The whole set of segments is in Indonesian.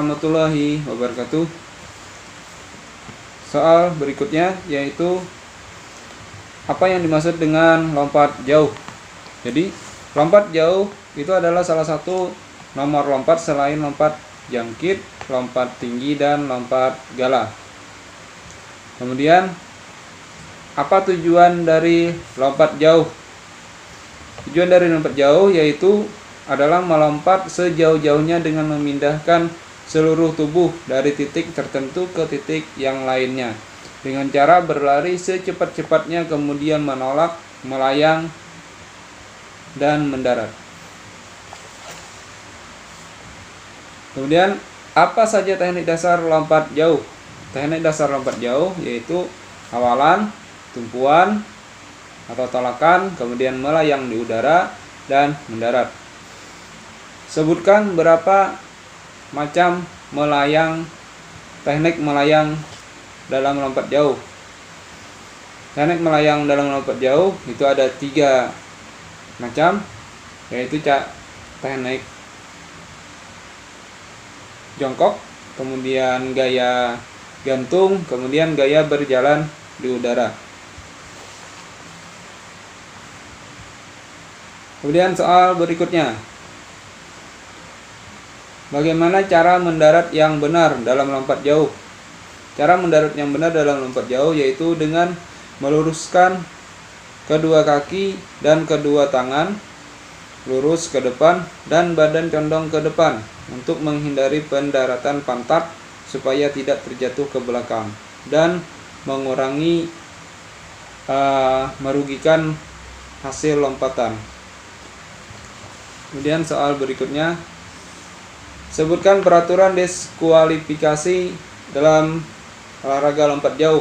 warahmatullahi wabarakatuh. Soal berikutnya yaitu apa yang dimaksud dengan lompat jauh. Jadi lompat jauh itu adalah salah satu nomor lompat selain lompat jangkit, lompat tinggi, dan lompat galah. Kemudian apa tujuan dari lompat jauh? Tujuan dari lompat jauh yaitu adalah melompat sejauh-jauhnya dengan memindahkan seluruh tubuh dari titik tertentu ke titik yang lainnya dengan cara berlari secepat-cepatnya, kemudian menolak, melayang, dan mendarat. Kemudian apa saja teknik dasar lompat jauh? Teknik dasar lompat jauh yaitu awalan, tumpuan atau tolakan, kemudian melayang di udara, dan mendarat. Sebutkan berapa macam teknik melayang dalam lompat jauh. Teknik melayang dalam lompat jauh itu ada 3 macam, yaitu teknik jongkok, kemudian gaya gantung, kemudian gaya berjalan di udara. Kemudian soal berikutnya, bagaimana cara mendarat yang benar dalam lompat jauh? Cara mendarat yang benar dalam lompat jauh yaitu dengan meluruskan kedua kaki dan kedua tangan lurus ke depan dan badan condong ke depan untuk menghindari pendaratan pantat supaya tidak terjatuh ke belakang dan mengurangi merugikan hasil lompatan. Kemudian soal berikutnya, sebutkan peraturan diskualifikasi dalam olahraga lompat jauh.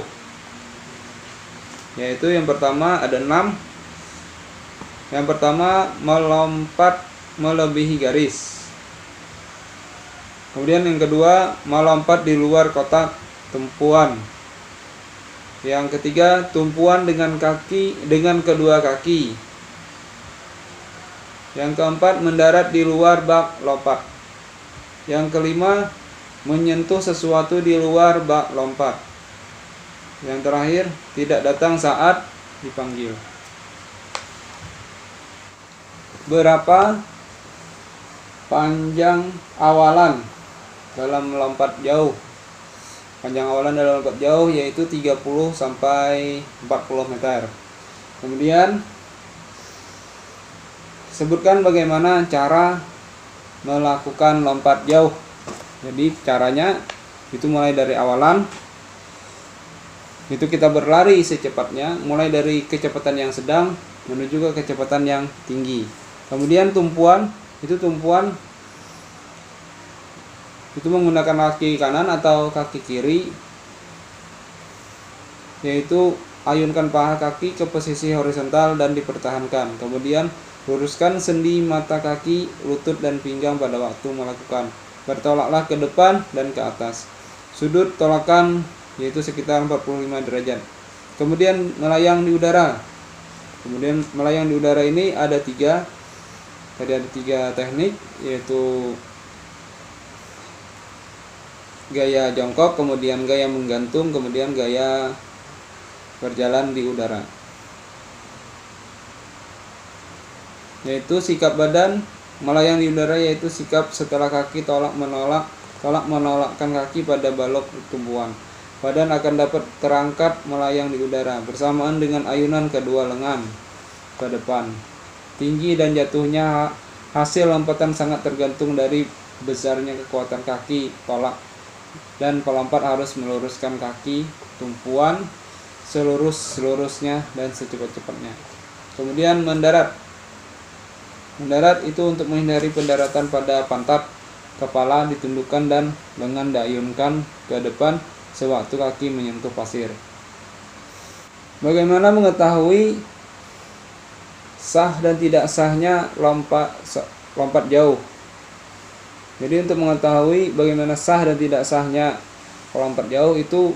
Yaitu yang pertama ada 6. Yang pertama, melompat melebihi garis. Kemudian yang kedua, melompat di luar kotak tumpuan. Yang ketiga, tumpuan dengan kedua kaki. Yang keempat, mendarat di luar bak lompat. Yang kelima, menyentuh sesuatu di luar bak lompat. Yang terakhir, tidak datang saat dipanggil. Berapa panjang awalan dalam lompat jauh? Panjang awalan dalam lompat jauh yaitu 30 sampai 40 meter. Kemudian sebutkan bagaimana cara melakukan lompat jauh. Jadi caranya itu mulai dari awalan, itu kita berlari secepatnya, mulai dari kecepatan yang sedang menuju ke kecepatan yang tinggi. Kemudian tumpuan itu menggunakan kaki kanan atau kaki kiri, yaitu ayunkan paha kaki ke posisi horizontal dan dipertahankan. Kemudian luruskan sendi mata kaki, lutut, dan pinggang pada waktu melakukan. Bertolaklah ke depan dan ke atas. Sudut tolakan yaitu sekitar 45 derajat. Kemudian melayang di udara. Kemudian melayang di udara ini ada 3. Tadi ada 3 teknik, yaitu gaya jongkok, kemudian gaya menggantung, kemudian gaya berjalan di udara. Yaitu sikap badan melayang di udara yaitu sikap setelah kaki tolak menolakkan kaki pada balok tumpuan. Badan akan dapat terangkat melayang di udara bersamaan dengan ayunan kedua lengan ke depan. Tinggi dan jatuhnya hasil lompatan sangat tergantung dari besarnya kekuatan kaki tolak, dan pelompat harus meluruskan kaki tumpuan selurus-lurusnya dan secepat-cepatnya. Kemudian mendarat. Mendarat itu untuk menghindari pendaratan pada pantat, kepala ditundukkan dan lengan diayunkan ke depan sewaktu kaki menyentuh pasir. Bagaimana mengetahui sah dan tidak sahnya lompat jauh? Jadi untuk mengetahui bagaimana sah dan tidak sahnya lompat jauh itu,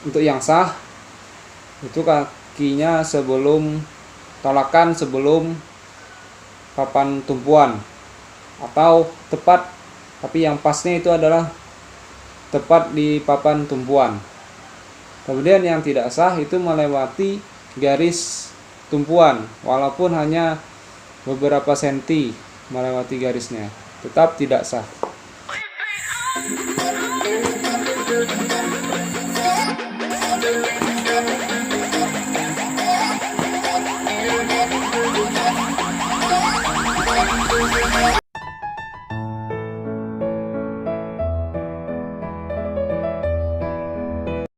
untuk yang sah itu kakinya tolakan sebelum papan tumpuan atau tepat Tapi yang pasnya itu adalah tepat di papan tumpuan. Kemudian yang tidak sah itu melewati garis tumpuan, walaupun hanya beberapa senti melewati garisnya, tetap tidak sah.